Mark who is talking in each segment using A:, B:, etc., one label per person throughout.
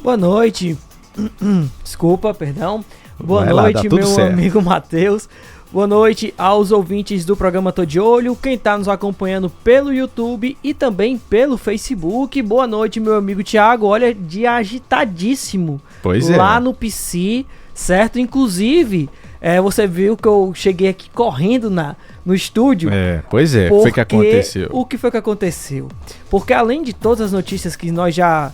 A: Boa noite. Desculpa, perdão. Boa
B: Vai lá,
A: noite,
B: dá tudo
A: meu
B: certo.
A: amigo Matheus. Boa noite aos ouvintes do programa Tô de Olho, quem tá nos acompanhando pelo YouTube e também pelo Facebook. Boa noite, meu amigo Thiago. Olha, dia agitadíssimo lá no PC, certo? Inclusive, você viu que eu cheguei aqui correndo no estúdio.
B: Pois é, o que foi que aconteceu?
A: O que foi que aconteceu? Porque além de todas as notícias que nós já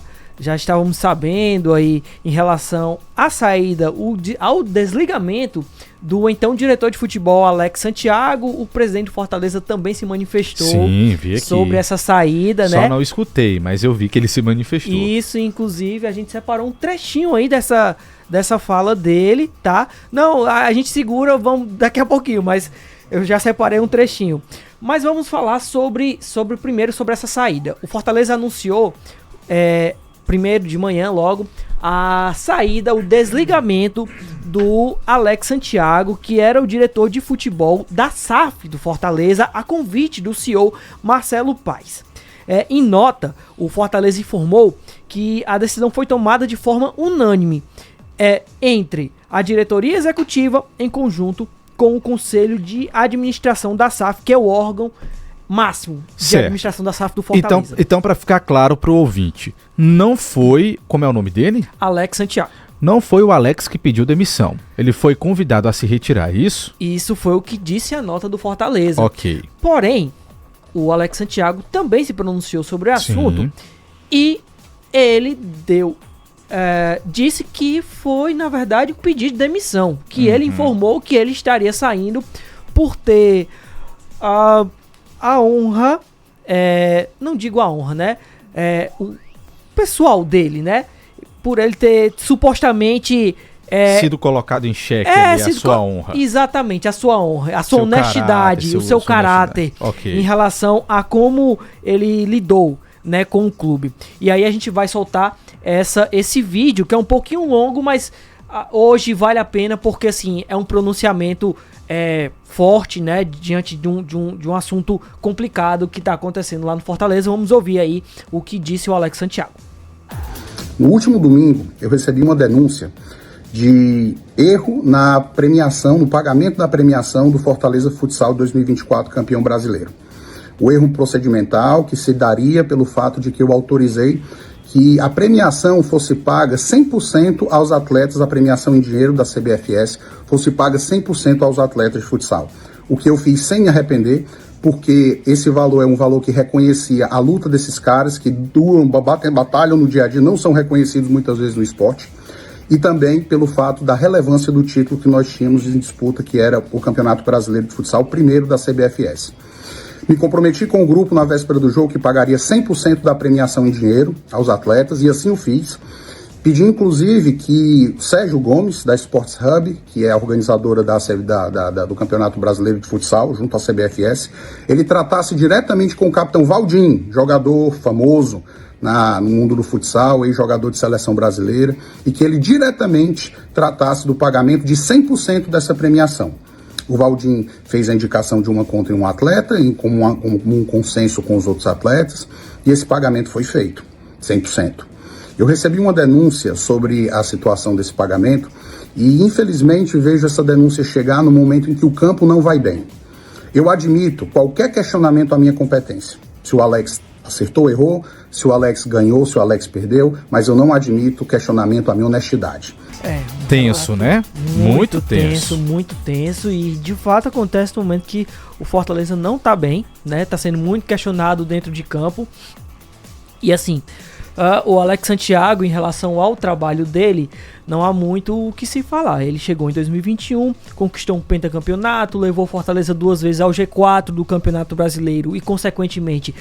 A: estávamos sabendo aí em relação à saída, ao desligamento do então diretor de futebol Alex Santiago, o presidente do Fortaleza também se manifestou.
B: Sim, vi aqui
A: sobre essa saída, né?
B: Só não escutei, mas eu vi que ele se manifestou.
A: Isso, inclusive, a gente separou um trechinho aí dessa fala dele, tá? Não, a gente segura, vamos daqui a pouquinho, mas eu já separei um trechinho. Mas vamos falar primeiro sobre essa saída. O Fortaleza anunciou primeiro de manhã logo, a saída, o desligamento do Alex Santiago, que era o diretor de futebol da SAF do Fortaleza, a convite do CEO Marcelo Paes. Em nota, o Fortaleza informou que a decisão foi tomada de forma unânime entre a diretoria executiva em conjunto com o Conselho de Administração da SAF, que é o órgão máximo de administração da SAF do Fortaleza.
B: Então, para ficar claro pro ouvinte, não foi, como é o nome dele?
A: Alex Santiago.
B: Não foi o Alex que pediu demissão. Ele foi convidado a se retirar, isso?
A: Isso foi o que disse a nota do Fortaleza.
B: Ok.
A: Porém, o Alex Santiago também se pronunciou sobre o assunto.
B: Sim.
A: E ele disse que foi, na verdade, um pedido de demissão. Que ele informou que ele estaria saindo por ter a honra, não digo a honra, né? O pessoal dele, né? Por ele ter supostamente
B: sido colocado em xeque a sua honra.
A: Exatamente, a sua honra, a sua honestidade, o seu caráter em relação a como ele lidou, né, com o clube. E aí a gente vai soltar esse vídeo, que é um pouquinho longo, mas hoje vale a pena porque assim, é um pronunciamento forte, né, diante de um assunto complicado que está acontecendo lá no Fortaleza. Vamos ouvir aí o que disse o Alex Santiago.
C: No último domingo, eu recebi uma denúncia de erro na premiação, no pagamento da premiação do Fortaleza Futsal 2024 campeão brasileiro. O erro procedimental que se daria pelo fato de que eu autorizei que a premiação fosse paga 100% aos atletas, a premiação em dinheiro da CBFS fosse paga 100% aos atletas de futsal. O que eu fiz sem me arrepender, porque esse valor é um valor que reconhecia a luta desses caras que batalham no dia a dia, não são reconhecidos muitas vezes no esporte, e também pelo fato da relevância do título que nós tínhamos em disputa, que era o Campeonato Brasileiro de Futsal, primeiro da CBFS. Me comprometi com o grupo na véspera do jogo que pagaria 100% da premiação em dinheiro aos atletas, e assim o fiz. Pedi inclusive que Sérgio Gomes, da Sports Hub, que é a organizadora do Campeonato Brasileiro de Futsal, junto à CBFS, ele tratasse diretamente com o capitão Valdim, jogador famoso no mundo do futsal, ex-jogador de seleção brasileira, e que ele diretamente tratasse do pagamento de 100% dessa premiação. O Valdim fez a indicação de uma conta em um atleta, em comum consenso com os outros atletas, e esse pagamento foi feito, 100%. Eu recebi uma denúncia sobre a situação desse pagamento e, infelizmente, vejo essa denúncia chegar no momento em que o campo não vai bem. Eu admito qualquer questionamento à minha competência. Se o Alex acertou ou errou, se o Alex ganhou, se o Alex perdeu, mas eu não admito questionamento à minha honestidade.
B: Tenso, né? Muito tenso.
A: Muito tenso, e de fato acontece no momento que o Fortaleza não tá bem, né? Tá sendo muito questionado dentro de campo. E assim, o Alex Santiago, em relação ao trabalho dele, não há muito o que se falar. Ele chegou em 2021, conquistou um pentacampeonato, levou o Fortaleza 2 vezes ao G4 do Campeonato Brasileiro e, consequentemente,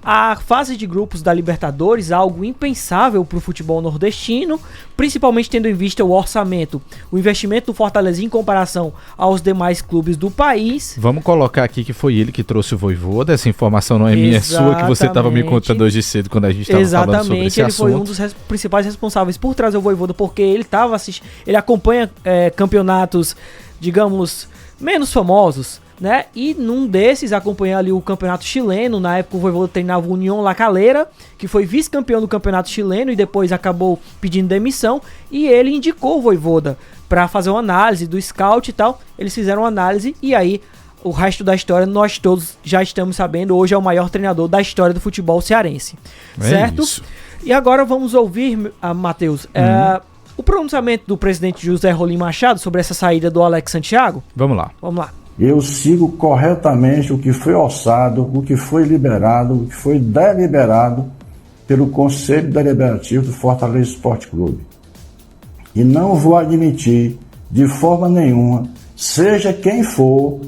A: a fase de grupos da Libertadores, algo impensável para o futebol nordestino, principalmente tendo em vista o orçamento, o investimento do Fortaleza em comparação aos demais clubes do país.
B: Vamos colocar aqui que foi ele que trouxe o Voivoda. Essa informação não é minha, é sua, que você estava me contando hoje cedo quando a gente estava falando sobre esse assunto.
A: Ele foi um dos principais responsáveis por trazer o Voivoda, porque ele acompanha campeonatos, digamos, menos famosos, né? E num desses acompanhei ali o campeonato chileno. Na época o Vojvoda treinava o União La Calera, que foi vice-campeão do campeonato chileno e depois acabou pedindo demissão. E ele indicou o Vojvoda para fazer uma análise do scout e tal. Eles fizeram uma análise e aí o resto da história nós todos já estamos sabendo. Hoje é o maior treinador da história do futebol cearense, certo?
B: Isso.
A: E agora vamos ouvir, Matheus, o pronunciamento do presidente José Rolim Machado sobre essa saída do Alex Santiago.
B: Vamos lá.
A: Vamos lá.
D: Eu sigo corretamente o que foi orçado, o que foi liberado, o que foi deliberado pelo Conselho Deliberativo do Fortaleza Esporte Clube. E não vou admitir, de forma nenhuma, seja quem for,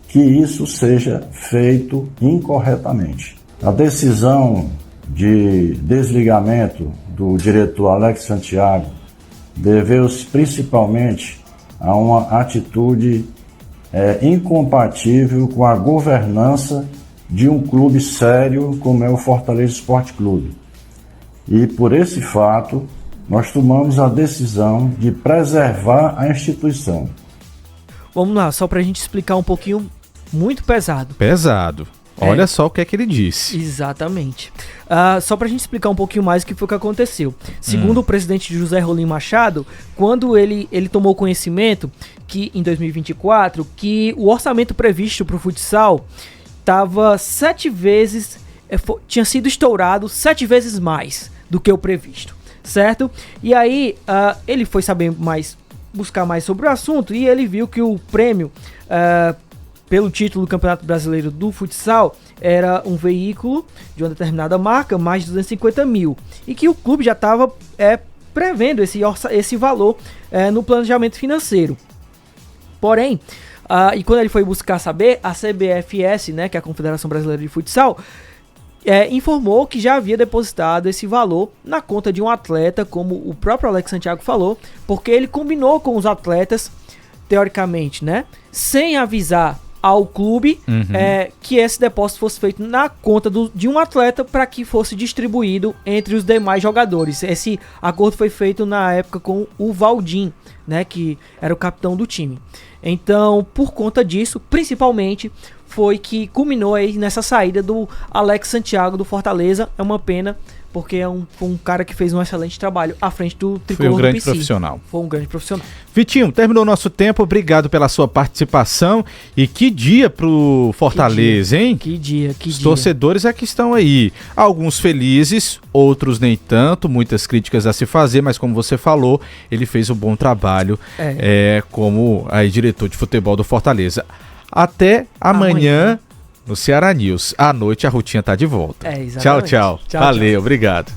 D: que isso seja feito incorretamente. A decisão de desligamento do diretor Alex Santiago deveu-se principalmente a uma atitude incompatível com a governança de um clube sério como é o Fortaleza Esporte Clube. E por esse fato, nós tomamos a decisão de preservar a instituição.
A: Vamos lá, só pra gente explicar um pouquinho, muito pesado.
B: Pesado. Olha só o que é que ele disse.
A: Exatamente. Só pra gente explicar um pouquinho mais o que foi que aconteceu. Segundo o presidente José Rolim Machado, quando ele tomou conhecimento que em 2024, que o orçamento previsto pro futsal estava 7 vezes, tinha sido estourado 7 vezes mais do que o previsto, certo? E aí ele foi saber mais, buscar mais sobre o assunto e ele viu que o prêmio pelo título do Campeonato Brasileiro do Futsal era um veículo de uma determinada marca, mais de 250 mil. E que o clube já estava prevendo esse valor no planejamento financeiro. Porém, e quando ele foi buscar saber, a CBFS, né, que é a Confederação Brasileira de Futsal, informou que já havia depositado esse valor na conta de um atleta, como o próprio Alex Santiago falou, porque ele combinou com os atletas, teoricamente, né, sem avisar ao clube que esse depósito fosse feito na conta de um atleta para que fosse distribuído entre os demais jogadores. Esse acordo foi feito na época com o Valdim, né, que era o capitão do time. Então, por conta disso, principalmente, foi que culminou aí nessa saída do Alex Santiago do Fortaleza. É uma pena, porque é um cara que fez um excelente trabalho à frente do tricolor do PC. Foi um grande
B: profissional.
A: Foi um grande profissional.
B: Vitinho, terminou o nosso tempo. Obrigado pela sua participação. E que dia pro Fortaleza, hein?
A: Que dia.
B: Os torcedores é que estão aí. Alguns felizes, outros nem tanto. Muitas críticas a se fazer, mas como você falou, ele fez um bom trabalho como aí, diretor de futebol do Fortaleza. Até amanhã no Ceará News. À noite a Rutinha tá de volta.
A: Exatamente.
B: Tchau. Valeu, obrigado.